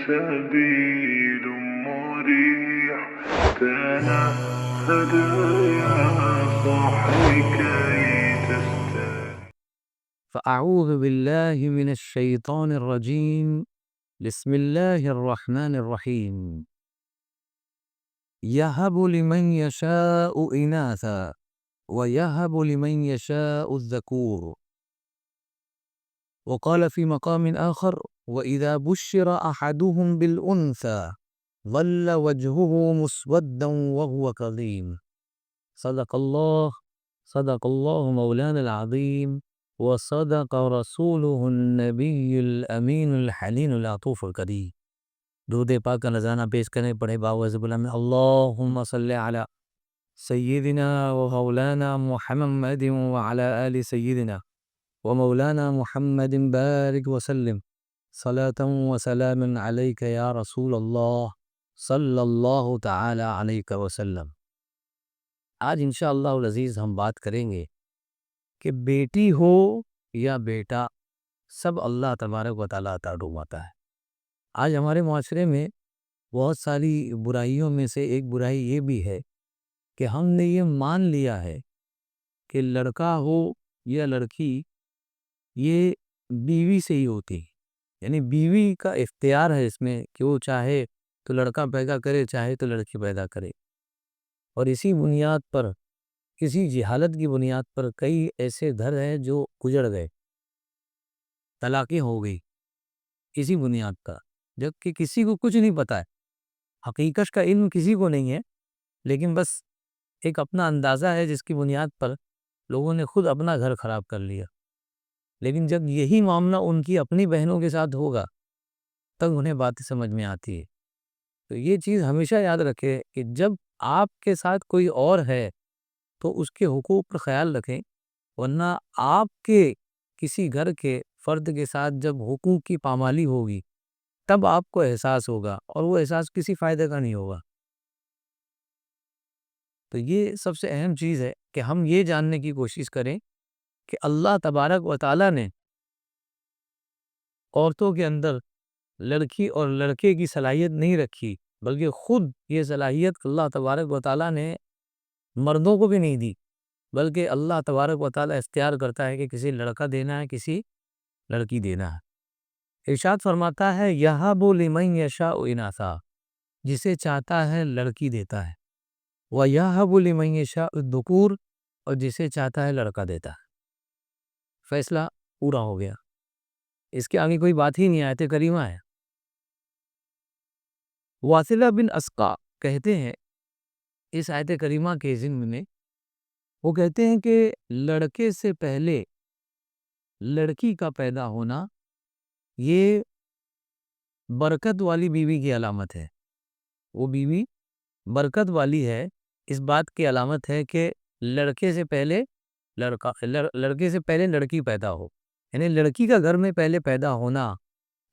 سبيل مريح تنهد يا صاحي كي تستريح. فأعوذ بالله من الشيطان الرجيم. بسم الله الرحمن الرحيم. يهب لمن يشاء إناثا ويهب لمن يشاء الذكور. وقال في مقام آخر: وإذا بشر أحدهم بالأنثى ظل وجهه مسودا وهو كظيم. صدق الله مولانا العظيم وصدق رسوله النبی الامین الحلیم العطوف الکریم. درود پاک کا نذرانہ پیش کریں، پڑھے باوعظ بلند میں اللہم صلی علی سیدنا و مولانا محمد وعلی آل سیدنا و مولانا محمد بارک وسلم صلاة و سلام علیک یا رسول اللہ صلی اللہ تعالی علیہ وسلم. آج انشاءاللہ العزیز ہم بات کریں گے کہ بیٹی ہو یا بیٹا، سب اللہ تبارک و تعالیٰ عطا فرماتا ہے. آج ہمارے معاشرے میں بہت ساری برائیوں میں سے ایک برائی یہ بھی ہے کہ ہم نے یہ مان لیا ہے کہ لڑکا ہو یا لڑکی یہ بیوی سے ہی ہوتی ہے. یعنی بیوی کا اختیار ہے اس میں کہ وہ چاہے تو لڑکا پیدا کرے، چاہے تو لڑکی پیدا کرے. اور اسی بنیاد پر، کسی جہالت کی بنیاد پر کئی ایسے گھر ہیں جو گزر گئے، طلاقیں ہو گئی اسی بنیاد پر، جبکہ کسی کو کچھ نہیں پتا ہے، حقیقت کا علم کسی کو نہیں ہے، لیکن بس ایک اپنا اندازہ ہے جس کی بنیاد پر لوگوں نے خود اپنا گھر خراب کر لیا. لیکن جب یہی معاملہ ان کی اپنی بہنوں کے ساتھ ہوگا تب انہیں باتیں سمجھ میں آتی ہے. تو یہ چیز ہمیشہ یاد رکھے کہ جب آپ کے ساتھ کوئی اور ہے تو اس کے حقوق پر خیال رکھیں، ورنہ آپ کے کسی گھر کے فرد کے ساتھ جب حقوق کی پامالی ہوگی تب آپ کو احساس ہوگا، اور وہ احساس کسی فائدے کا نہیں ہوگا. تو یہ سب سے اہم چیز ہے کہ ہم یہ جاننے کی کوشش کریں کہ اللہ تبارک و تعالیٰ نے عورتوں کے اندر لڑکی اور لڑکے کی صلاحیت نہیں رکھی، بلکہ خود یہ صلاحیت اللہ تبارک و تعالیٰ نے مردوں کو بھی نہیں دی، بلکہ اللہ تبارک و تعالیٰ اختیار کرتا ہے کہ کسی لڑکا دینا ہے، کسی لڑکی دینا ہے. ارشاد فرماتا ہے یہب لمن یشاء اناثا، جسے چاہتا ہے لڑکی دیتا ہے، ویہب لمن یشاء الذکور، اور جسے چاہتا ہے لڑکا دیتا ہے. فیصلہ پورا ہو گیا، اس کے آگے کوئی بات ہی نہیں. آیت کریمہ ہے. واصلہ بن اسقا کہتے ہیں اس آیت کریمہ کے ضمن میں، وہ کہتے ہیں کہ لڑکے سے پہلے لڑکی کا پیدا ہونا یہ برکت والی بیوی کی علامت ہے. وہ بیوی برکت والی ہے، اس بات کی علامت ہے کہ لڑکے سے پہلے لڑکی پیدا ہو. یعنی لڑکی کا گھر میں پہلے پیدا ہونا،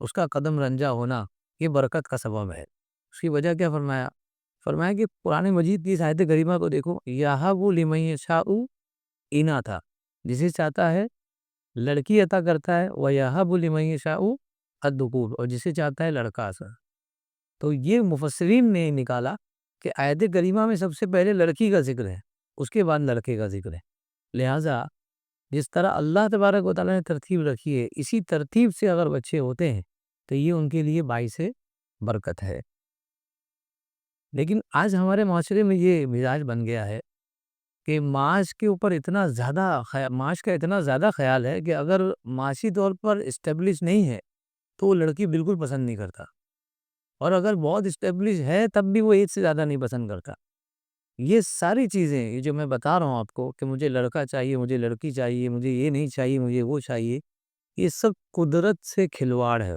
اس کا قدم رنجا ہونا، یہ برکت کا سبب ہے. اس کی وجہ کیا فرمایا کہ قرآن مجید کی اس آیت کریمہ کو دیکھو، یہب لمن یشاء اناثا، جسے چاہتا ہے لڑکی عطا کرتا ہے، وَيَهَبُ لِمَن يَشَاءُ الذُّكُورَ، اور جسے چاہتا ہے لڑکا عطا. تو یہ مفسرین نے نکالا کہ آیت کریمہ میں سب سے پہلے لڑکی کا ذکر ہے، اس کے بعد لڑکے کا ذکر ہے. لہٰذا جس طرح اللہ تبارک و تعالیٰ نے ترتیب رکھی ہے، اسی ترتیب سے اگر بچے ہوتے ہیں تو یہ ان کے لیے باعث برکت ہے. لیکن آج ہمارے معاشرے میں یہ مزاج بن گیا ہے کہ معاش کا اتنا زیادہ خیال ہے کہ اگر معاشی طور پر اسٹیبلش نہیں ہے تو وہ لڑکی بالکل پسند نہیں کرتا، اور اگر بہت اسٹیبلش ہے تب بھی وہ ایک سے زیادہ نہیں پسند کرتا. یہ ساری چیزیں، یہ جو میں بتا رہا ہوں آپ کو کہ مجھے لڑکا چاہیے، مجھے لڑکی چاہیے، مجھے یہ نہیں چاہیے، مجھے وہ چاہیے، یہ سب قدرت سے کھلواڑ ہے.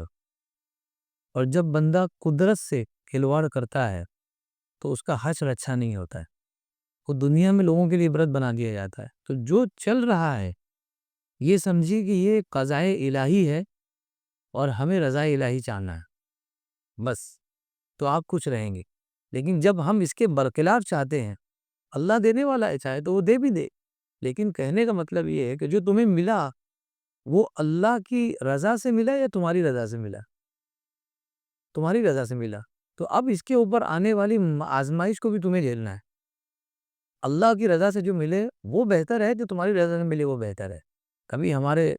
اور جب بندہ قدرت سے کھلواڑ کرتا ہے تو اس کا حشر اچھا نہیں ہوتا ہے، وہ دنیا میں لوگوں کے لیے عبرت بنا دیا جاتا ہے. تو جو چل رہا ہے یہ سمجھیے کہ یہ قضاء الہی ہے، اور ہمیں رضا الہی چاہنا ہے بس، تو آپ کچھ رہیں گے. لیکن جب ہم اس کے برخلاف چاہتے ہیں، اللہ دینے والا ہے، چاہے تو وہ دے بھی دے، لیکن کہنے کا مطلب یہ ہے کہ جو تمہیں ملا وہ اللہ کی رضا سے ملا یا تمہاری رضا سے ملا. تمہاری رضا سے ملا، تو اب اس کے اوپر آنے والی آزمائش کو بھی تمہیں جھیلنا ہے۔ اللہ کی رضا سے جو ملے وہ بہتر ہے، جو تمہاری رضا سے ملے وہ بہتر ہے۔ کبھی ہمارے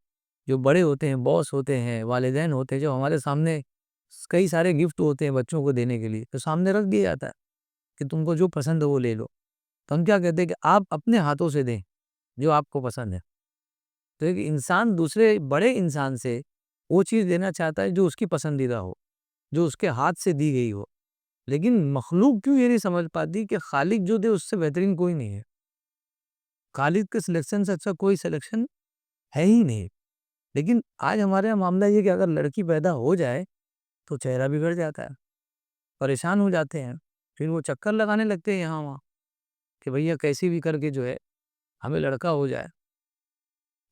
جو بڑے ہوتے ہیں، باس ہوتے ہیں، والدین ہوتے ہیں، جو ہمارے سامنے کئی سارے گفٹ ہوتے ہیں بچوں کو دینے کے لیے، تو سامنے رکھ دیا جاتا ہے کہ تم کو جو پسند ہے وہ لے لو، تو ہم کیا کہتے ہیں کہ آپ اپنے ہاتھوں سے دیں جو آپ کو پسند ہے۔ تو ایک انسان دوسرے بڑے انسان سے وہ چیز دینا چاہتا ہے جو اس کی پسندیدہ ہو، جو اس کے ہاتھ سے دی گئی ہو، لیکن مخلوق کیوں یہ نہیں سمجھ پاتی کہ خالق جو دے اس سے بہترین کوئی نہیں ہے، خالق کے سلیکشن سے اچھا کوئی سلیکشن ہے ہی نہیں۔ لیکن آج ہمارے یہاں معاملہ یہ کہ اگر لڑکی پیدا ہو جائے تو چہرہ بگڑ جاتا ہے، پریشان ہو جاتے ہیں، پھر وہ چکر لگانے لگتے ہیں یہاں وہاں کہ بھئیہ کیسی بھی کر کے جو ہے ہمیں لڑکا ہو جائے۔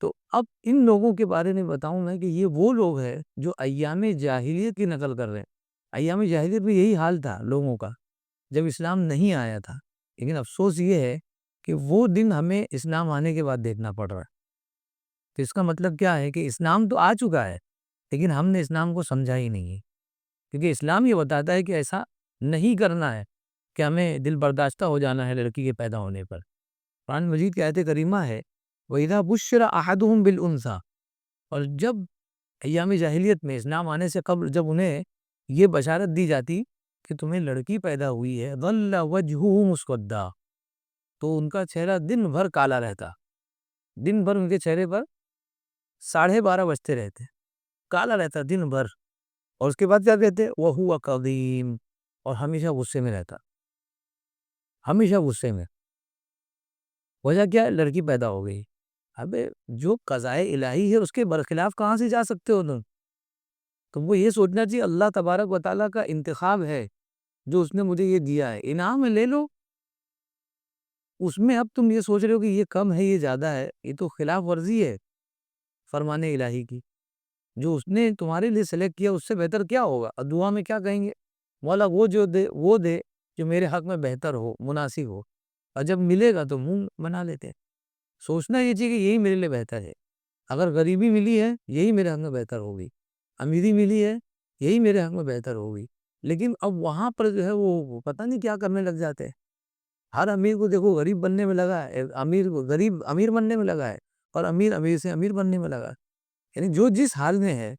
تو اب ان لوگوں کے بارے میں بتاؤں میں کہ یہ وہ لوگ ہیں جو ایام جاہلیت کی نقل کر رہے ہیں۔ ایام جاہلیت میں یہی حال تھا لوگوں کا جب اسلام نہیں آیا تھا، لیکن افسوس یہ ہے کہ وہ دن ہمیں اسلام آنے کے بعد دیکھنا پڑ رہا ہے۔ تو اس کا مطلب کیا ہے کہ اسلام تو آ چکا ہے، لیکن ہم نے اسلام کو سمجھا ہی نہیں ہے، کیونکہ اسلام یہ بتاتا ہے کہ ایسا نہیں کرنا ہے کہ ہمیں دل برداشتہ ہو جانا ہے لڑکی کے پیدا ہونے پر۔ قرآن مجید کی آیت کریمہ ہے وَإِذَا بُشِّرَ أَحَدُهُمْ بِالْأُنثَىٰ، اور جب ایام جاہلیت میں اسلام آنے سے قبل جب انہیں یہ بشارت دی جاتی کہ تمہیں لڑکی پیدا ہوئی ہے ظَلَّ وَجْهُهُ مُسْوَدًّا، تو ان کا چہرہ دن بھر کالا رہتا، دن بھر ان کے چہرے پر 12:30 بجتے رہتے، کالا رہتا دن بھر، اور اس کے بعد کیا کہتے وَهُوَ كَظِيمٌ، اور ہمیشہ غصے میں رہتا، ہمیشہ غصے میں۔ وجہ کیا ہے؟ لڑکی پیدا ہو گئی۔ اب جو قضاء الہی ہے اس کے برخلاف کہاں سے جا سکتے ہو تم کو یہ سوچنا چاہیے اللہ تبارک و تعالیٰ کا انتخاب ہے جو اس نے مجھے یہ دیا ہے، انعام ہے، لے لو۔ اس میں اب تم یہ سوچ رہے ہو کہ یہ کم ہے یہ زیادہ ہے، یہ تو خلاف ورزی ہے فرمان الہی کی۔ جو اس نے تمہارے لیے سلیکٹ کیا اس سے بہتر کیا ہوگا؟ اور دعا میں کیا کہیں گے؟ مولا وہ جو دے وہ دے جو میرے حق میں بہتر ہو، مناسب ہو، اور جب ملے گا تو منہ بنا لیتے ہیں۔ سوچنا یہ چاہیے کہ یہی میرے لیے بہتر ہے۔ اگر غریبی ملی ہے یہی میرے حق میں بہتر ہوگی، امیری ملی ہے یہی میرے حق میں بہتر ہوگی، لیکن اب وہاں پر جو ہے وہ پتہ نہیں کیا کرنے لگ جاتے ہیں۔ ہر امیر کو دیکھو غریب بننے میں لگا ہے، امیر کو غریب امیر بننے میں لگا ہے، اور امیر امیر سے امیر بننے میں لگا ہے۔ یعنی جو جس حال میں ہے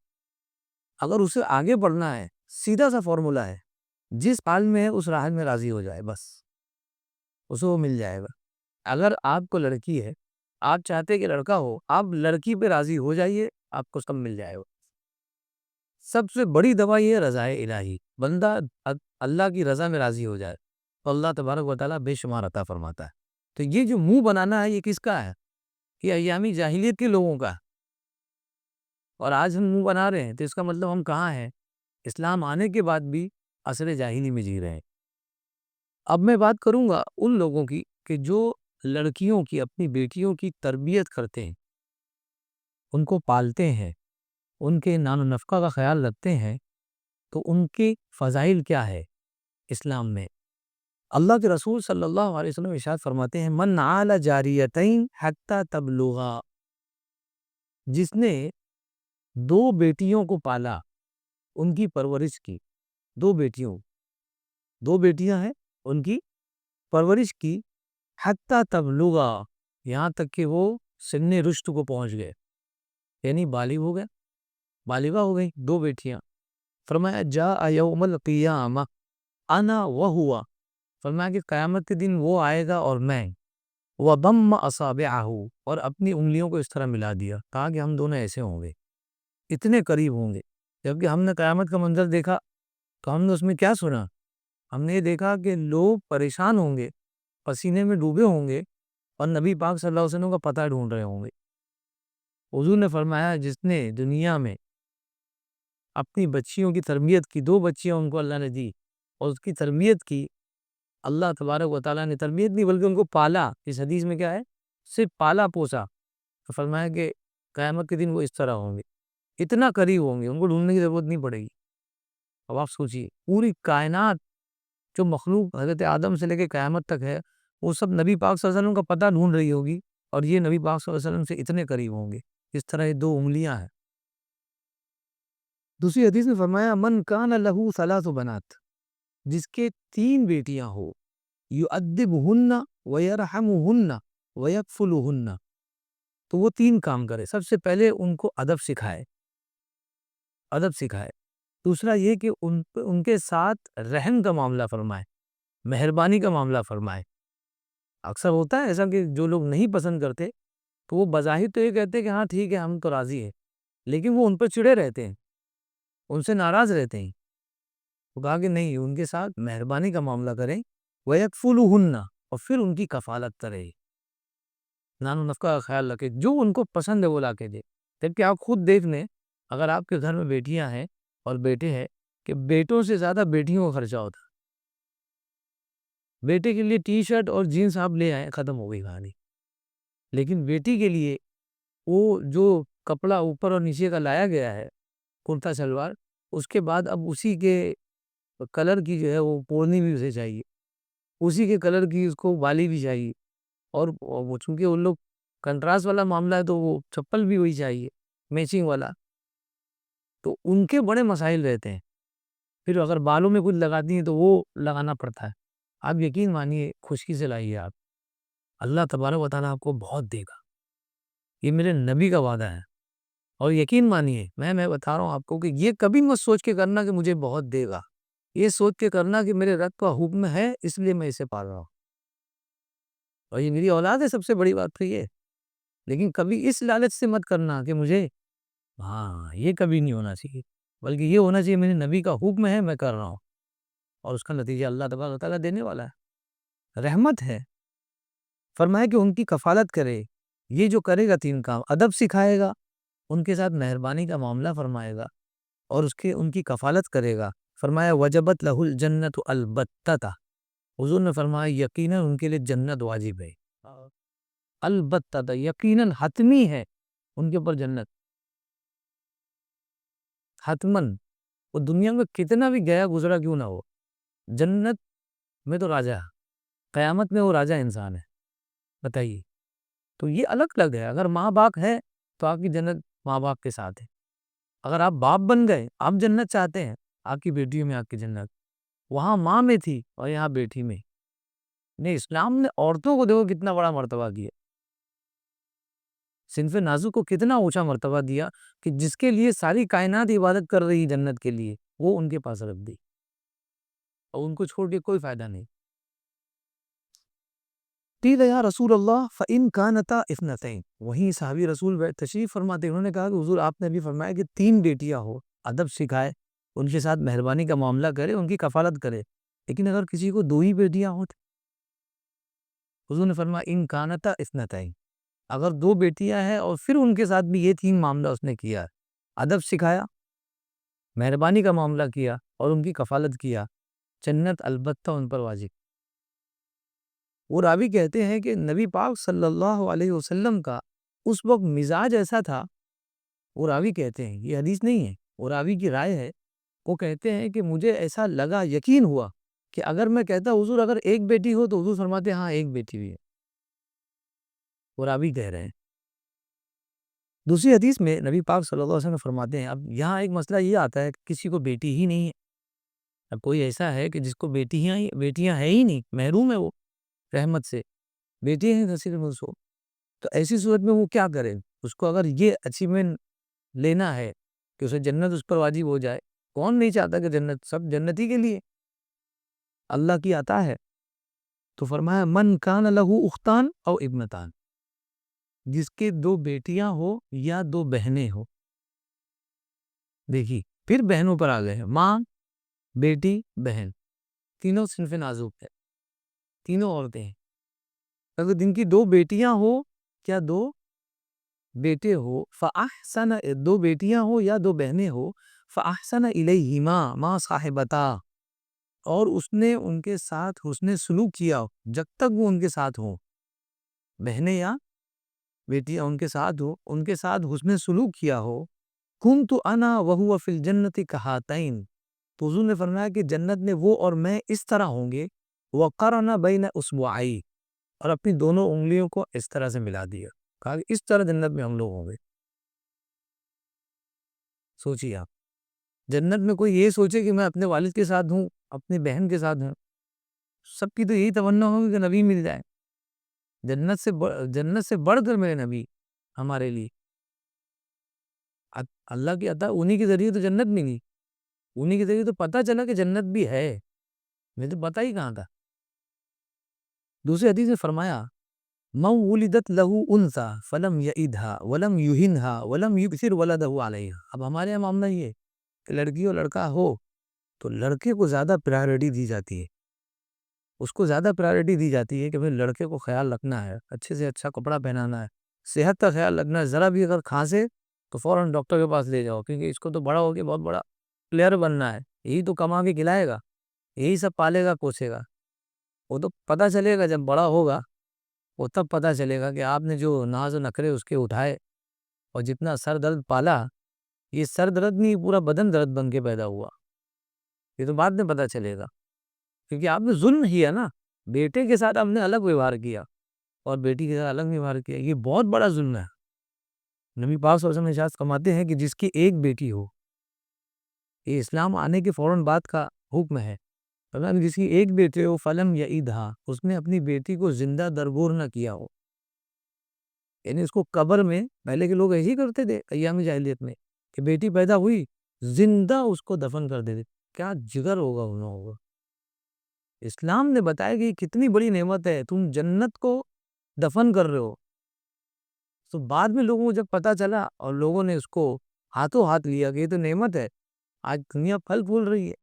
اگر اسے آگے بڑھنا ہے، سیدھا سا فارمولہ ہے، جس حال میں ہے اس راہ میں راضی ہو جائے، بس اسے وہ مل جائے گا۔ اگر آپ کو لڑکی ہے، آپ چاہتے کہ لڑکا ہو، آپ لڑکی پہ راضی ہو جائیے، آپ کو سب مل جائے گا۔ سب سے بڑی دوا یہ ہے رضا الہی، بندہ اللہ کی رضا میں راضی ہو جائے تو اللہ تبارک و تعالیٰ بے شمار عطا فرماتا ہے۔ تو یہ جو منہ بنانا ہے یہ کس کا ہے؟ یہ ایامی جاہلیت کے لوگوں کا، اور آج ہم منہ بنا رہے ہیں تو اس کا مطلب ہم کہاں ہیں؟ اسلام آنے کے بعد بھی عصر جاہلی میں جی رہے ہیں۔ اب میں بات کروں گا ان لوگوں کی کہ جو لڑکیوں کی، اپنی بیٹیوں کی تربیت کرتے ہیں، ان کو پالتے ہیں، ان کے نان و نفقہ کا خیال رکھتے ہیں، تو ان کی فضائل کیا ہے اسلام میں؟ اللہ کے رسول صلی اللہ علیہ وسلم ارشاد فرماتے ہیں من عال جاریتین حتی تبلغا، جس نے دو بیٹیوں کو پالا، ان کی پرورش کی، دو بیٹیاں ہیں، ان کی پرورش کی، حتی تبلغا، یہاں تک کہ وہ سن رشد کو پہنچ گئے، یعنی بالغہ ہو گئی دو بیٹیاں۔ فرمایا جاء یوم القیامہ انا وہوا، فرمایا کہ قیامت کے دن وہ آئے گا اور میں، وضم اصابعہ، اور اپنی انگلیوں کو اس طرح ملا دیا، کہا کہ ہم دونوں ایسے ہوں گے، اتنے قریب ہوں گے۔ جبکہ ہم نے قیامت کا منظر دیکھا تو ہم نے اس میں کیا سنا؟ ہم نے دیکھا کہ لوگ پریشان ہوں گے، پسینے میں ڈوبے ہوں گے، اور نبی پاک صلی اللہ علیہ وسلم کا پتہ ڈھونڈ رہے ہوں گے۔ حضور نے فرمایا جس نے دنیا میں اپنی بچیوں کی تربیت کی، دو بچیاں ان کو اللہ نے دی، اور اس کی تربیت کی، اللہ تبارک و تعالیٰ نے تربیت نہیں بلکہ ان کو پالا، اس حدیث میں کیا ہے؟ صرف پالا پوسا، تو فرمایا کہ قیامت کے دن وہ اس طرح ہوں گے، اتنا قریب ہوں گے، ان کو ڈھونڈنے کی ضرورت نہیں پڑے گی۔ اب آپ سوچئے پوری کائنات جو مخلوق حضرت آدم سے لے کے قیامت تک ہے وہ سب نبی پاک صلی اللہ علیہ وسلم کا پتہ ڈھونڈ رہی ہوگی، اور یہ نبی پاک صلی اللہ علیہ وسلم سے اتنے قریب ہوں گے، اس طرح یہ دو انگلیاں ہیں۔ دوسری حدیث میں فرمایا من کان لہو ثلاث بنات، جس کے 3 بیٹیاں ہو، یؤدبہن ویرحمہن ویکفلہن، تو وہ 3 کام کرے. سب سے پہلے ان کو ادب سکھائے، ادب سکھائے. دوسرا یہ کہ ان کے ساتھ رحم کا معاملہ فرمائے، مہربانی کا معاملہ فرمائے. اکثر ہوتا ہے ایسا کہ جو لوگ نہیں پسند کرتے تو وہ بظاہر تو یہ کہتے ہیں کہ ہاں ٹھیک ہے ہم تو راضی ہیں، لیکن وہ ان پر چڑے رہتے ہیں، ان سے ناراض رہتے ہیں. وہ کہا کہ نہیں، ان کے ساتھ مہربانی کا معاملہ کریں، وَيَكْفُلُهُنَّ، اور پھر ان کی کفالت کرے، نان و نفقہ کا خیال رکھے، جو ان کو پسند ہے وہ لا کے دے. جبکہ آپ خود دیکھ لیں، اگر آپ کے گھر میں بیٹیاں ہیں اور بیٹے ہیں، کہ بیٹوں سے زیادہ بیٹیوں کا خرچہ ہوتا ہے. بیٹے کے لیے ٹی شرٹ اور جینس آپ لے آئے، ختم ہو گئی کہانی. لیکن بیٹی کے لیے وہ جو کپڑا اوپر اور نیچے کا لایا گیا ہے، کرتا شلوار، اس کے بعد اب اسی کے کلر کی جو ہے وہ پورنی بھی اسے چاہیے، اسی کے کلر کی اس کو والی بھی چاہیے، اور وہ چونکہ ان لوگ کنٹراسٹ والا معاملہ ہے تو وہ چپل بھی وہی چاہیے میچنگ والا. تو ان کے بڑے مسائل رہتے ہیں. پھر اگر بالوں میں کچھ لگاتی ہیں تو وہ لگانا پڑتا ہے. آپ یقین مانیے، خشکی سے لائیے آپ، اللہ تبارک و تعالیٰ آپ کو بہت دے گا. یہ میرے نبی کا وعدہ ہے. اور یقین مانیے، میں بتا رہا ہوں آپ کو کہ یہ کبھی مت سوچ کے کرنا کہ مجھے بہت دے گا. یہ سوچ کے کرنا کہ میرے رب کا حکم ہے، اس لیے میں اسے پال رہا ہوں، اور یہ میری اولاد ہے. سب سے بڑی بات تو یہ ہے. لیکن کبھی اس لالچ سے مت کرنا کہ مجھے، ہاں یہ کبھی نہیں ہونا چاہیے، بلکہ یہ ہونا چاہیے میرے نبی کا حکم ہے، میں کر رہا ہوں، اور اس کا نتیجہ اللہ تبارک و تعالیٰ دینے والا ہے. رحمت ہے. فرمایا کہ ان کی کفالت کرے. یہ جو کرے گا 3 کام، ادب سکھائے گا، ان کے ساتھ مہربانی کا معاملہ فرمائے گا، اور ان کی کفالت کرے گا. فرمایا وجبت لہ الجنت البتہ، حضور نے فرمایا یقیناً ان کے لیے جنت واجب ہے، البتہ یقیناً حتمی ہے ان کے اوپر جنت، حتماً. وہ دنیا میں کتنا بھی گیا گزرا کیوں نہ ہو، جنت میں تو راجہ، قیامت میں وہ راجہ انسان ہے. بتائیے. تو یہ الگ الگ ہے. اگر ماں باپ ہے تو آپ کی جنت ماں باپ کے ساتھ ہے. اگر آپ باپ بن گئے، آپ جنت چاہتے ہیں، آپ کی بیٹیوں میں آپ کی جنت وہاں ماں میں تھی اور یہاں بیٹی میں. نہیں، اسلام نے عورتوں کو دیکھو کتنا بڑا مرتبہ دیا، صنف نازک کو کتنا اونچا مرتبہ دیا، کہ جس کے لیے ساری کائنات عبادت کر رہی جنت کے لیے، وہ ان کے پاس رکھ دی، اور ان کو چھوڑ کے کوئی فائدہ نہیں. قیل یا رسول اللہ فإن کانتا اثنتین، وہیں صحابی رسول تشریف فرماتے، انہوں نے کہا کہ حضور آپ نے بھی فرمایا کہ 3 بیٹیاں ہو، ادب سکھائے، ان کے ساتھ مہربانی کا معاملہ کرے، ان کی کفالت کرے. لیکن اگر کسی کو 2 ہی بیٹیاں ہوں، حضور نے فرمایا ان کانتا اثنتین، اگر 2 بیٹیاں ہیں اور پھر ان کے ساتھ بھی یہ 3 معاملہ اس نے کیا، ادب سکھایا، مہربانی کا معاملہ کیا، اور ان کی کفالت کیا، جنت البتہ ان پر واجب. وہ راوی کہتے ہیں کہ نبی پاک صلی اللہ علیہ وسلم کا اس وقت مزاج ایسا تھا، وہ راوی کہتے ہیں، یہ حدیث نہیں ہے، وہ راوی کی رائے ہے. وہ کہتے ہیں کہ مجھے ایسا لگا، یقین ہوا کہ اگر میں کہتا حضور اگر ایک بیٹی ہو، تو حضور فرماتے ہاں ایک بیٹی بھی ہے. وہ راوی کہہ رہے ہیں. دوسری حدیث میں نبی پاک صلی اللہ علیہ وسلم فرماتے ہیں، اب یہاں ایک مسئلہ یہ آتا ہے کہ کسی کو بیٹی ہی نہیں ہے. اب کوئی ایسا ہے کہ جس کو بیٹیاں ہیں ہی نہیں، محروم ہے وہ رحمت سے، بیٹی ہیں نصیب میں اس کو، تو ایسی صورت میں وہ کیا کرے؟ اس کو اگر یہ اچیومنٹ لینا ہے کہ اسے جنت اس پر واجب ہو جائے، کون نہیں چاہتا کہ جنت، سب جنتی کے لیے اللہ کی عطا ہے. تو فرمایا من کان لہو اختان او ابنتان، جس کے 2 بیٹیاں ہو یا 2 بہنیں ہو. دیکھیے پھر بہنوں پر آ گئے ہیں، ماں، بیٹی، بہن، تینوں صنف نازک ہے، تینوں عورتیں ہیں. اگر جن کی 2 بیٹیاں ہو یا 2 بیٹے ہو، فاحسن، 2 بیٹیاں ہو یا 2 بہنیں ہو، فاحسن الیہما ما صاحبتا، اور اس نے ان کے ساتھ حسن سلوک کیا جب تک وہ ان کے ساتھ ہوں، بہنیں یا بیٹیاں ان کے ساتھ ہو، ان کے ساتھ حسن سلوک کیا ہو، کنت انا وہو فی الجنت کہاتین، تو حضور نے فرمایا کہ جنت میں وہ اور میں اس طرح ہوں گے، وقرن بین اصبعی، اور اپنی دونوں انگلیوں کو اس طرح سے ملا دیا، کہا کہ اس طرح جنت میں ہم لوگ ہوں گے. سوچیے آپ. جنت میں کوئی یہ سوچے کہ میں اپنے والد کے ساتھ ہوں، اپنی بہن کے ساتھ ہوں، سب کی تو یہی تمنا ہوگی کہ نبی مل جائے، جنت سے بڑھ کر میرے نبی ہمارے لیے۔ اللہ کی عطا انہی کے ذریعے تو جنت ملی، انہی کے ذریعے تو پتہ چلا کہ جنت بھی ہے، مجھے تو پتہ ہی کہاں تھا۔ دوسری حدیث میں فرمایا من ولدت له انثى فلم يئدها ولم يهنها ولم يكثر ولده عليها۔ اب ہمارے یہاں معاملہ یہ ہے کہ لڑکی اور لڑکا ہو تو لڑکے کو زیادہ پرائیورٹی دی جاتی ہے، اس کو زیادہ پرائیورٹی دی جاتی ہے کہ بھئی لڑکے کو خیال رکھنا ہے، اچھے سے اچھا کپڑا پہنانا ہے، صحت کا خیال رکھنا ہے، ذرا بھی اگر کھانسے تو فوراً ڈاکٹر کے پاس لے جاؤ، کیونکہ اس کو تو بڑا ہو کے بہت بڑا پلیئر بننا ہے، یہی تو کما کے کھلائے گا، یہی سب پالے گا پوسے گا۔ وہ تو پتہ چلے گا جب بڑا ہوگا، وہ تب پتہ چلے گا کہ آپ نے جو ناز و نخرے اس کے اٹھائے اور جتنا سر درد پالا، یہ سر درد نہیں پورا بدن درد بن کے پیدا ہوا، یہ تو بعد میں پتہ چلے گا، کیونکہ آپ نے ظلم کیا نا، بیٹے کے ساتھ آپ نے الگ ویوہار کیا اور بیٹی کے ساتھ الگ ویوہار کیا، یہ بہت بڑا ظلم ہے۔ نبی پاک صلی اللہ علیہ وسلم ارشاد فرماتے ہیں کہ جس کی ایک بیٹی ہو، یہ اسلام آنے کے فوراً بعد کا حکم ہے، جس کی ایک بیٹی ہو فلم یعیدھا، اس نے اپنی بیٹی کو زندہ درگور نہ کیا ہو، یعنی اس کو قبر میں، پہلے کے لوگ ایسے کرتے تھے ایام جاہلیت میں کہ بیٹی پیدا ہوئی زندہ اس کو دفن کر دیتے، کیا جگر ہوگا ان لوگوں کا۔ اسلام نے بتایا کہ یہ کتنی بڑی نعمت ہے، تم جنت کو دفن کر رہے ہو۔ تو بعد میں لوگوں کو جب پتا چلا اور لوگوں نے اس کو ہاتھوں ہاتھ لیا کہ یہ تو نعمت ہے، آج دنیا پھل پھول رہی ہے،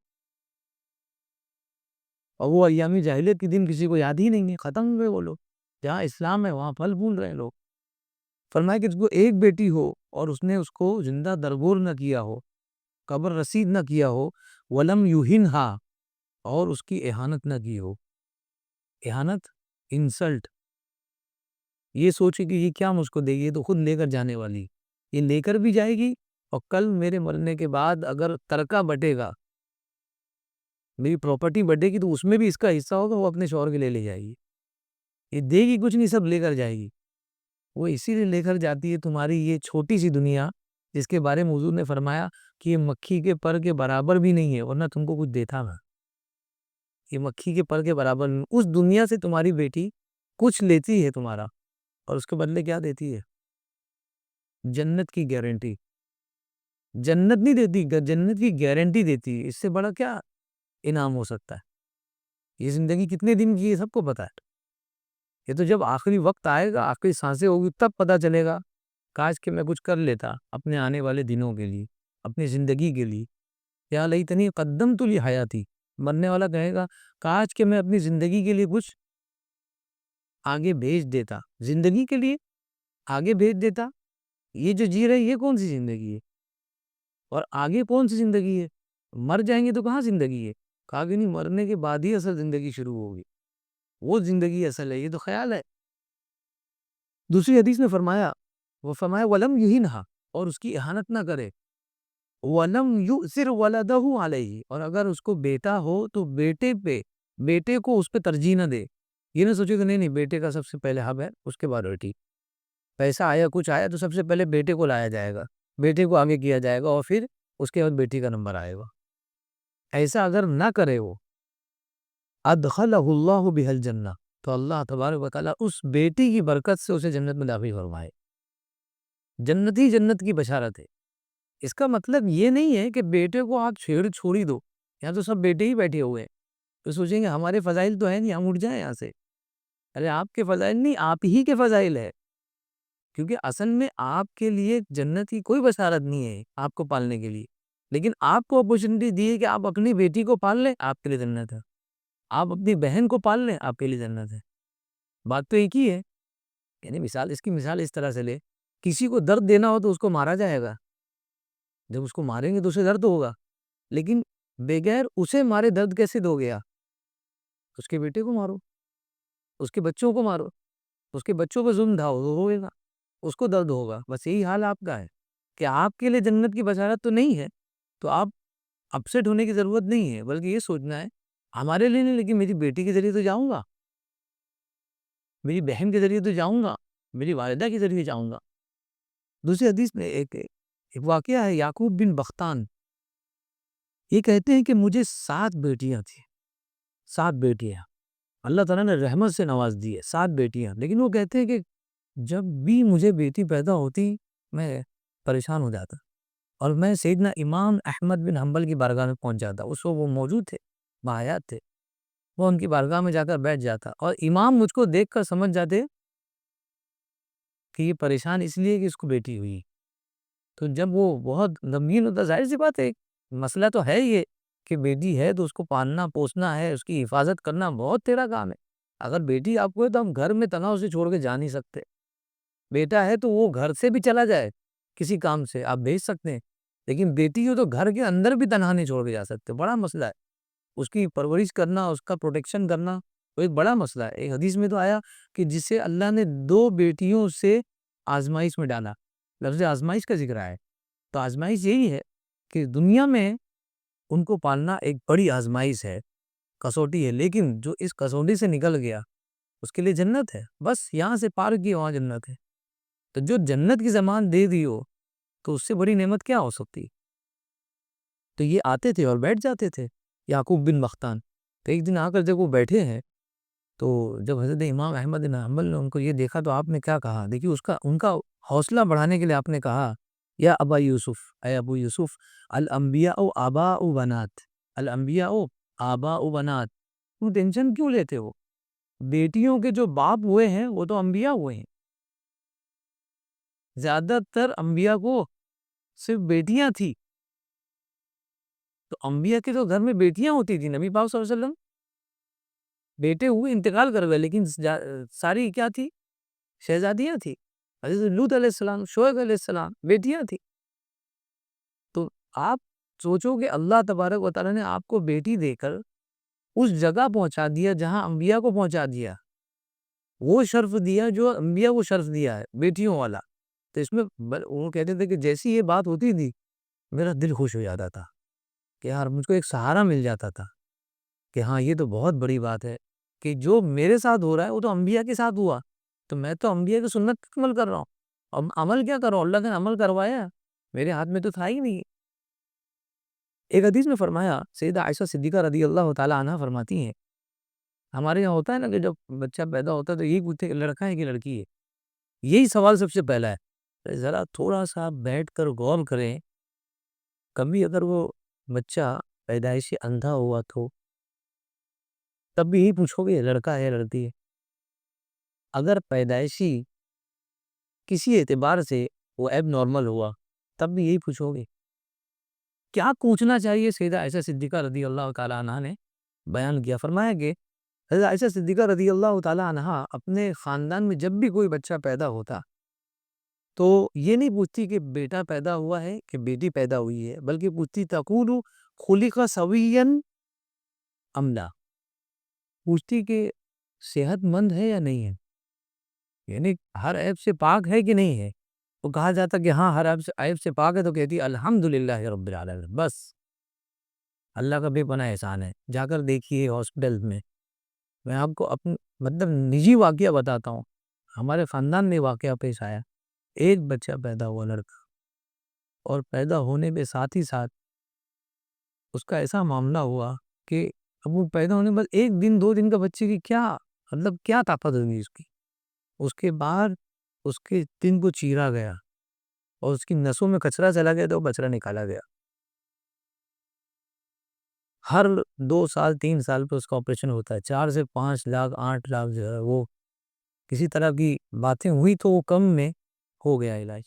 اور وہ ایام جاہلیت کے دن کسی کو یاد ہی نہیں ہے، ختم ہوئے وہ لوگ۔ جہاں اسلام ہے وہاں پھل پھول رہے ہیں لوگ۔ فرمایا کہ اس کو ایک بیٹی ہو اور اس نے اس کو زندہ درگور نہ کیا ہو، قبر رسید نہ کیا ہو، ولم یہنہا، اور اس کی اہانت نہ کی ہو۔ اہانت، انسلٹ، یہ سوچے کہ یہ کیا مجھ کو دے گی، یہ تو خود لے کر جانے والی، یہ لے کر بھی جائے گی، اور کل میرے مرنے کے بعد اگر ترکہ بٹے گا، میری پراپرٹی بٹے گی تو اس میں بھی اس کا حصہ ہوگا، وہ اپنے شوہر کے لے جائے گی، یہ دے گی کچھ نہیں، سب لے کر جائے گی۔ وہ اسی لیے لے کر جاتی ہے تمہاری یہ چھوٹی سی دنیا، جس کے بارے میں حضور نے فرمایا کہ یہ مکھی کے پر کے برابر بھی نہیں ہے، ورنہ تم کو کچھ دیتا نا، یہ مکھی کے پر کے برابر نہیں۔ اس دنیا سے تمہاری بیٹی کچھ لیتی ہے تمہارا، اور اس کے بدلے کیا دیتی ہے؟ جنت کی گارنٹی۔ جنت نہیں دیتی، جنت کی گارنٹی دیتی ہے، اس سے بڑا کیا انعام ہو سکتا ہے؟ یہ زندگی کتنے دن کی ہے سب کو پتا ہے، یہ تو جب آخری وقت آئے گا، آخری سانسیں ہوگی، تب پتا چلے گا کاش کہ میں کچھ کر لیتا اپنے آنے والے دنوں کے لیے، اپنی زندگی کے لیے۔ یا لیتنی قدمت لحیاتی، مرنے والا کہے گا کاش کہ میں اپنی زندگی کے لیے کچھ آگے بھیج دیتا، زندگی کے لیے آگے بھیج دیتا۔ یہ جو جی رہے یہ کون سی زندگی ہے؟ اور آگے کون سی زندگی ہے؟ مر جائیں گے تو کہاں زندگی ہے؟ کہا کہ نہیں، مرنے کے بعد ہی اصل زندگی شروع ہوگی، وہ زندگی اصل ہے، یہ تو خیال ہے۔ دوسری حدیث میں فرمایا، وہ فرمایا وَلَمْ يُهِنْهَا، اور اس کی اہانت نہ کرے، وَلَمْ يُؤْثِرْ وَلَدَهُ عَلَيْهِ، اور اگر اس کو بیٹا ہو تو بیٹے کو اس پہ ترجیح نہ دے، یہ نہ سوچے کہ نہیں بیٹے کا سب سے پہلے حق ہے، اس کے بعد بیٹی، پیسہ آیا کچھ آیا تو سب سے پہلے بیٹے کو لایا جائے گا، بیٹے کو آگے کیا جائے گا، اور پھر اس کے بعد بیٹی کا نمبر آئے گا۔ ایسا اگر نہ کرے وہ، ادخلہ اللہ بہ الجنہ، تو اللہ تبارک و تعالیٰ اس بیٹی کی برکت سے اسے جنت میں داخل فرمائے۔ جنت ہی جنت کی بشارت ہے۔ اس کا مطلب یہ نہیں ہے کہ بیٹے کو آپ چھوڑی دو، یہاں تو سب بیٹے ہی بیٹھے ہوئے ہیں، تو سوچیں گے ہمارے فضائل تو ہیں نہیں، ہم اٹھ جائیں یہاں سے۔ ارے آپ کے فضائل نہیں، آپ ہی کے فضائل ہے، کیونکہ اصل میں آپ کے لیے جنت کی کوئی بشارت نہیں ہے آپ کو پالنے کے لیے، لیکن آپ کو اپورچونٹی دی ہے کہ آپ اپنی بیٹی کو پال لیں، آپ کے لیے جنت ہے، آپ اپنی بہن کو پال لیں، آپ کے لیے جنت ہے۔ بات تو ایک ہی ہے، یعنی اس کی مثال اس طرح سے لے، کسی کو درد دینا ہو تو اس کو مارا جائے گا، جب اس کو ماریں گے تو اسے درد ہوگا، لیکن بغیر اسے مارے درد کیسے دو گے آپ؟ اس کے بیٹے کو مارو، اس کے بچوں کو مارو، اس کے بچوں پہ ظلم ڈھاؤ تو ہوئے گا، اس کو درد ہوگا۔ بس یہی حال آپ کا ہے کہ آپ کے لیے جنت کی بشارت تو نہیں ہے، تو آپ اپسیٹ ہونے کی ضرورت نہیں ہے، بلکہ یہ سوچنا ہے ہمارے لیے نہیں، لیکن میری بیٹی کے ذریعے تو جاؤں گا، میری بہن کے ذریعے تو جاؤں گا، میری والدہ کے ذریعے جاؤں گا۔ دوسری حدیث میں ایک واقعہ ہے، یعقوب بن بختان یہ کہتے ہیں کہ مجھے 7 بیٹیاں تھیں، 7 بیٹیاں اللہ تعالیٰ نے رحمت سے نواز دی ہے، 7 بیٹیاں، لیکن وہ کہتے ہیں کہ جب بھی مجھے بیٹی پیدا ہوتی میں پریشان ہو جاتا، اور میں سیدنا امام احمد بن حنبل کی بارگاہ میں پہنچ جاتا، اس وقت وہ موجود تھے، باحیات تھے، وہ ان کی بارگاہ میں جا کر بیٹھ جاتا، اور امام مجھ کو دیکھ کر سمجھ جاتے کہ یہ پریشان اس لیے کہ اس کو بیٹی ہوئی۔ تو جب وہ بہت غمگین ہوتا، ظاہر سی بات ہے، مسئلہ تو ہے یہ کہ بیٹی ہے تو اس کو پالنا پوسنا ہے، اس کی حفاظت کرنا بہت تیرا کام ہے۔ اگر بیٹی آپ کو ہے تو ہم گھر میں تنہا اسے چھوڑ کے جا نہیں سکتے، بیٹا ہے تو وہ گھر سے بھی چلا جائے کسی کام سے آپ بھیج سکتے ہیں، لیکن بیٹی ہو تو گھر کے اندر بھی تنہا نہیں چھوڑ کے جا سکتے، بڑا مسئلہ ہے۔ اس کی پرورش کرنا، اس کا پروٹیکشن کرنا وہ ایک بڑا مسئلہ ہے۔ ایک حدیث میں تو آیا کہ جسے اللہ نے 2 بیٹیوں سے آزمائش میں ڈالا، لفظ آزمائش کا ذکر ہے، تو آزمائش یہی ہے کہ دنیا میں ان کو پالنا ایک بڑی آزمائش ہے، کسوٹی ہے، لیکن جو اس کسوٹی سے نکل گیا اس کے لیے جنت ہے، بس یہاں سے پار کی وہاں جنت ہے۔ تو جو جنت کی زمان دے دی ہو تو اس سے بڑی نعمت کیا ہو سکتی؟ تو یہ آتے تھے اور بیٹھ جاتے تھے، یعقوب بن بختان۔ تو ایک دن آ کر جب وہ بیٹھے ہیں تو جب حضرت امام احمد بن حنبل نے ان کو یہ دیکھا تو آپ نے کیا کہا؟ دیکھیے ان کا حوصلہ بڑھانے کے لیے آپ نے کہا، یا ابا یوسف، اے ابو یوسف، الانبیاء آباء بنات، الانبیاء آباء بنات، تم ٹینشن کیوں لیتے ہو؟ بیٹیوں کے جو باپ ہوئے ہیں وہ تو انبیاء ہوئے ہیں، زیادہ تر انبیاء کو صرف بیٹیاں تھی، تو انبیاء کے تو گھر میں بیٹیاں ہوتی تھی، نبی پاک صلی اللہ علیہ وسلم بیٹے ہوئے انتقال کر گئے، لیکن ساری کیا تھی؟ شہزادیاں تھی۔ حضرت لوط علیہ السلام، شعیب علیہ السلام بیٹیاں تھی۔ تو آپ سوچو کہ اللہ تبارک و تعالیٰ نے آپ کو بیٹی دے کر اس جگہ پہنچا دیا جہاں انبیاء کو پہنچا دیا، وہ شرف دیا جو انبیاء کو شرف دیا ہے، بیٹیوں والا۔ تو اس میں وہ کہتے تھے کہ جیسی یہ بات ہوتی تھی میرا دل خوش ہو جاتا تھا کہ یار مجھ کو ایک سہارا مل جاتا تھا کہ ہاں یہ تو بہت بڑی بات ہے کہ جو میرے ساتھ ہو رہا ہے وہ تو انبیاء کے ساتھ ہوا، تو میں تو انبیاء کی سنت پر عمل کر رہا ہوں، اب عمل کیا کروں؟ اللہ نے عمل کروایا، میرے ہاتھ میں تو تھا ہی نہیں۔ ایک حدیث میں فرمایا، سیدہ عائشہ صدیقہ رضی اللہ تعالی عنہا فرماتی ہیں، ہمارے یہاں ہوتا ہے نا کہ جب بچہ پیدا ہوتا ہے تو یہی پوچھتے کہ لڑکا ہے کہ لڑکی ہے، یہی سوال سب سے پہلا ہے۔ ذرا تھوڑا سا بیٹھ کر غور کریں، کبھی اگر وہ بچہ پیدائشی اندھا ہوا تو تب بھی یہی پوچھو گے لڑکا ہے لڑکی ہے؟ اگر پیدائشی کسی اعتبار سے وہ ایب نارمل ہوا تب بھی یہی پوچھو گے؟ کیا پوچھنا چاہیے؟ سیدہ عائشہ صدیقہ رضی اللہ تعالی عنہا نے بیان کیا، فرمایا کہ حضرت عائشہ صدیقہ رضی اللہ تعالی عنہا اپنے خاندان میں جب بھی کوئی بچہ پیدا ہوتا تو یہ نہیں پوچھتی کہ بیٹا پیدا ہوا ہے کہ بیٹی پیدا ہوئی ہے، بلکہ پوچھتی تقول خلق سویا ام لا، پوچھتی کہ صحت مند ہے یا نہیں ہے، یعنی ہر عیب سے پاک ہے کہ نہیں ہے۔ وہ کہا جاتا کہ ہاں ہر عیب سے پاک ہے تو کہتی الحمدللہ رب العالمین، بس اللہ کا بے پناہ احسان ہے۔ جا کر دیکھیے ہاسپٹل میں آپ کو اپنے مطلب نجی واقعہ بتاتا ہوں، ہمارے خاندان میں واقعہ پیش آیا، ایک بچہ پیدا ہوا لڑکا، اور پیدا ہونے کے ساتھ ہی ساتھ اس کا ایسا معاملہ ہوا کہ اب وہ پیدا ہونے کے بعد 1 دن 2 دن کا بچے کی کیا مطلب کیا طاقت ہوگی اس کی، اس کے بعد اس کے دن کو چیرا گیا اور اس کی نسوں میں کچرا چلا گیا تو وہ بچڑا نکالا گیا، ہر 2 سال 3 سال پہ اس کا آپریشن ہوتا ہے، 4 سے 5 لاکھ 8 لاکھ جو ہے وہ کسی طرح کی باتیں ہوئی تو وہ کم میں ہو گیا علاج۔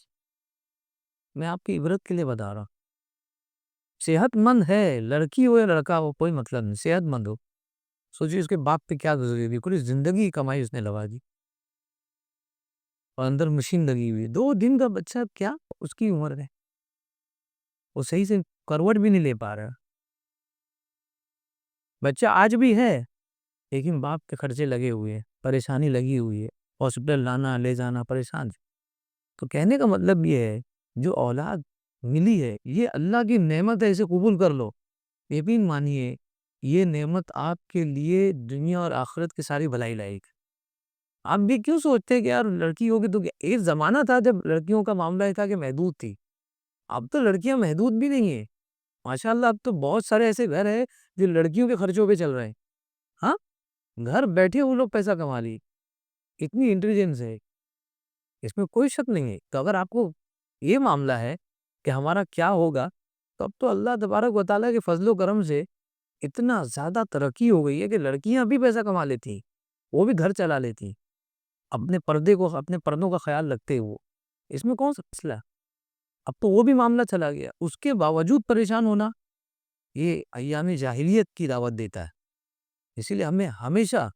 میں آپ کی عبرت کے لیے بتا رہا ہوں، صحت مند ہے، لڑکی ہو یا لڑکا ہو کوئی مطلب نہیں، صحت مند ہو، سوچیے اس کے باپ پہ کیا گزری ہوئی، پوری زندگی کمائی اس نے لگا دی اور اندر مشین لگی ہوئی ہے، 2 دن کا بچہ کیا اس کی عمر ہے، وہ صحیح سے کروٹ بھی نہیں لے پا رہا، بچہ آج بھی ہے لیکن باپ کے خرچے لگے ہوئے ہیں، پریشانی لگی ہوئی ہے، ہاسپٹل لانا لے جانا پریشان۔ تو کہنے کا مطلب یہ ہے جو اولاد ملی ہے یہ اللہ کی نعمت ہے، اسے قبول کر لو، یقین مانیے یہ نعمت آپ کے لیے دنیا اور آخرت کی ساری بھلائی لائے گی۔ آپ بھی کیوں سوچتے کہ یار لڑکی ہوگی تو کیا؟ ایک زمانہ تھا جب لڑکیوں کا معاملہ یہ تھا کہ محدود تھی، اب تو لڑکیاں محدود بھی نہیں ہیں، ماشاءاللہ اب تو بہت سارے ایسے گھر ہیں جو لڑکیوں کے خرچوں پہ چل رہے ہیں. ہاں، گھر بیٹھے وہ لوگ پیسہ کما لی. اتنی انٹیلیجنس ہے، اس میں کوئی شک نہیں ہے. تو اگر آپ کو یہ معاملہ ہے کہ ہمارا کیا ہوگا، تو اب تو اللہ تبارک و تعالیٰ کے فضل و کرم سے اتنا زیادہ ترقی ہو گئی ہے کہ لڑکیاں بھی پیسہ کما لیتی، وہ بھی گھر چلا لیتی، اپنے اپنے پردوں کا خیال رکھتے. وہ اس میں کون سا مسئلہ ہے؟ اب تو وہ بھی معاملہ چلا گیا. اس کے باوجود پریشان ہونا یہ ایام جاہلیت کی دعوت دیتا ہے. اسی لیے ہمیں ہمیشہ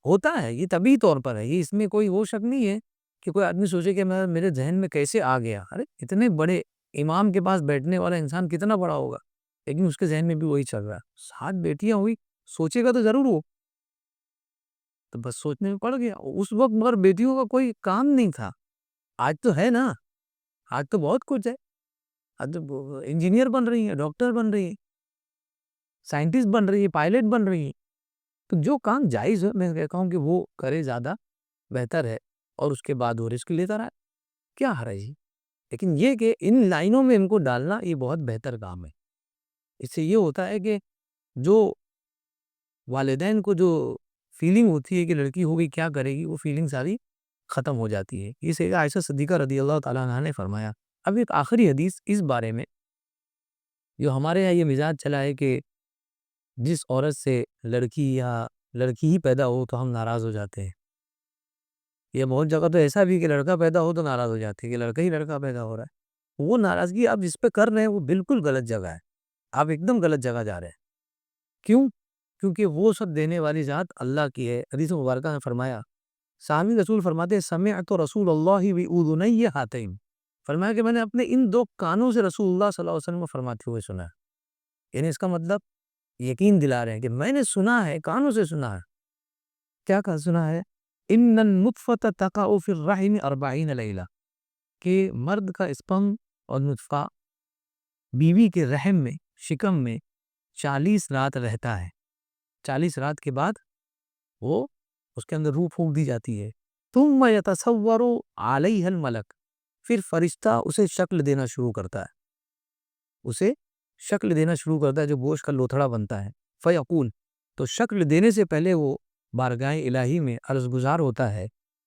ہوتا ہے، یہ طبعی طور پر ہے، یہ اس میں کوئی وہ شک نہیں ہے کہ کوئی آدمی سوچے کہ میرے ذہن میں کیسے آ گیا. ارے اتنے بڑے امام کے پاس بیٹھنے والا انسان کتنا بڑا ہوگا، لیکن اس کے ذہن میں بھی وہی چل رہا ہے. 7 بیٹیاں ہوئی، سوچے گا تو ضرور ہو. تو بس سوچنے میں پڑ گیا. اس وقت مگر بیٹیوں کا کوئی کام نہیں تھا. آج تو ہے نا، آج تو بہت کچھ ہے. آج تو انجینئر بن رہی ہیں، ڈاکٹر بن رہی ہیں، سائنٹسٹ بن رہی ہیں، پائلٹ بن رہی ہیں. تو جو کام جائز ہے میں کہتا ہوں کہ وہ کرے، زیادہ بہتر ہے. اور اس کے بعد وہ رسک لیتا رہا، کیا حرج ہے. لیکن یہ کہ ان لائنوں میں ان کو ڈالنا یہ بہت بہتر کام ہے. اس سے یہ ہوتا ہے کہ جو والدین کو جو فیلنگ ہوتی ہے کہ لڑکی ہوگی کیا کرے گی، وہ فیلنگ ساری ختم ہو جاتی ہے. یہ سیدہ عائشہ صدیقہ رضی اللہ تعالیٰ عنہا نے فرمایا. اب ایک آخری حدیث اس بارے میں، جو ہمارے یہاں یہ مزاج چلا ہے کہ جس عورت سے لڑکی یا لڑکی ہی پیدا ہو تو ہم ناراض ہو جاتے ہیں. یہ بہت جگہ تو ایسا بھی کہ لڑکا پیدا ہو تو ناراض ہو جاتے ہیں کہ لڑکا ہی لڑکا پیدا ہو رہا ہے. وہ ناراضگی آپ جس پہ کر رہے ہیں وہ بالکل غلط جگہ ہے. آپ ایک دم غلط جگہ جا رہے ہیں. کیوں؟ کیونکہ وہ سب دینے والی ذات اللہ کی ہے. حدیث مبارکہ نے فرمایا، صحابی رسول فرماتے ہیں سمعت رسول اللہ بأذنی ہاتین، فرمایا کہ میں نے اپنے ان 2 کانوں سے رسول اللہ صلی اللہ علیہ وسلم کو فرماتے ہوئے سنا ہے. یعنی اس کا مطلب یقین دلا رہے ہیں کہ میں نے سنا ہے، کانوں سے سنا ہے. کیا کہا سنا ہے؟ ان النطفۃ تقع فی الرحم 40 لیلہ، کہ مرد کا اسپم اور نطفہ بیوی کے رحم میں، شکم میں 40 رات رہتا ہے. 40 رات کے بعد وہ اس کے اندر روح پھونک دی جاتی ہے. ثم یتصور علیہ الملک، پھر فرشتہ اسے شکل دینا شروع کرتا ہے. اسے شکل دینا شروع کرتا ہے جو گوشت کا لوتھڑا بنتا ہے. فیقول، تو شکل دینے سے پہلے وہ بارگاہ الہی میں عرض گزار ہوتا ہے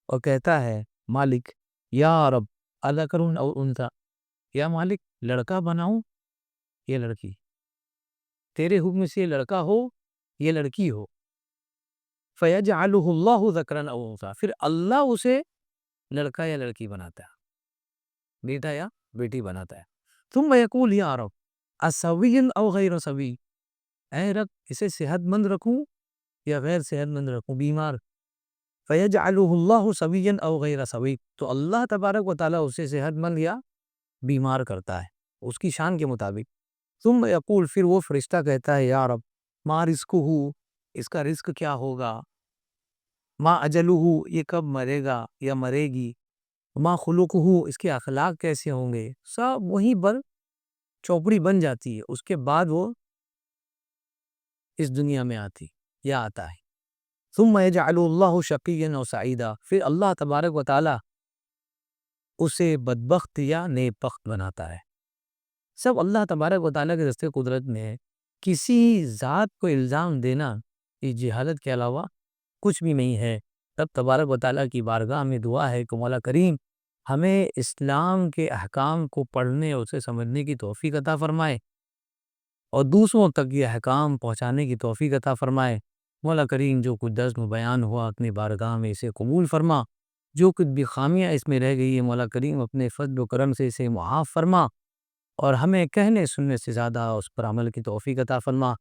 اور کہتا ہے مالک یا رب اذکر او انثی، یا مالک لڑکا بناؤں یا لڑکی، تیرے حکم سے لڑکا ہو یا لڑکی ہو. فیجعلہ اللہ ذکرا او انثی، پھر اللہ اسے لڑکا یا لڑکی بناتا ہے، بیٹا یا بیٹی بناتا ہے. ثم یقول یا رب اسوی او غیر سوی، اے رب اسے صحت مند رکھوں یا غیر صحت مند رکھوں، بیمار. فیجعلہ اللہ سویا او غیر سوی، تو اللہ تبارک و تعالیٰ اسے صحت مند یا بیمار کرتا ہے اس کی شان کے مطابق. ثم یقول، پھر وہ فرشتہ کہتا ہے یا رب ما رزقہ، اس کا رزق کیا ہوگا، ما اجلہ، یہ کب مرے گا یا مرے گی، ما خلقہ، اس کے اخلاق کیسے ہوں گے. سب وہیں پر چوپڑی بن جاتی ہے. اس کے بعد وہ اس دنیا میں آتی یا آتا ہے. ثم یجعل اللہ شقیا او سعیدا، پھر اللہ تبارک و تعالی اسے بدبخت یا نیک بخت بناتا ہے. سب اللہ تبارک و تعالیٰ کے دستے قدرت میں ہے. کسی ذات کو الزام دینا اس جہالت کے علاوہ کچھ بھی نہیں ہے. تب تبارک و تعالیٰ کی بارگاہ میں دعا ہے کہ مولا کریم ہمیں اسلام کے احکام کو پڑھنے اور اسے سمجھنے کی توفیق عطا فرمائے اور دوسروں تک یہ احکام پہنچانے کی توفیق عطا فرمائے. مولا کریم جو کچھ درس میں بیان ہوا اپنی بارگاہ میں اسے قبول فرما، جو کچھ بھی خامیاں اس میں رہ گئی ہے مولا کریم اپنے فضل و کرم سے اسے معاف فرما، اور ہمیں کہنے سننے سے زیادہ اس پر عمل کی توفیق عطا فرما.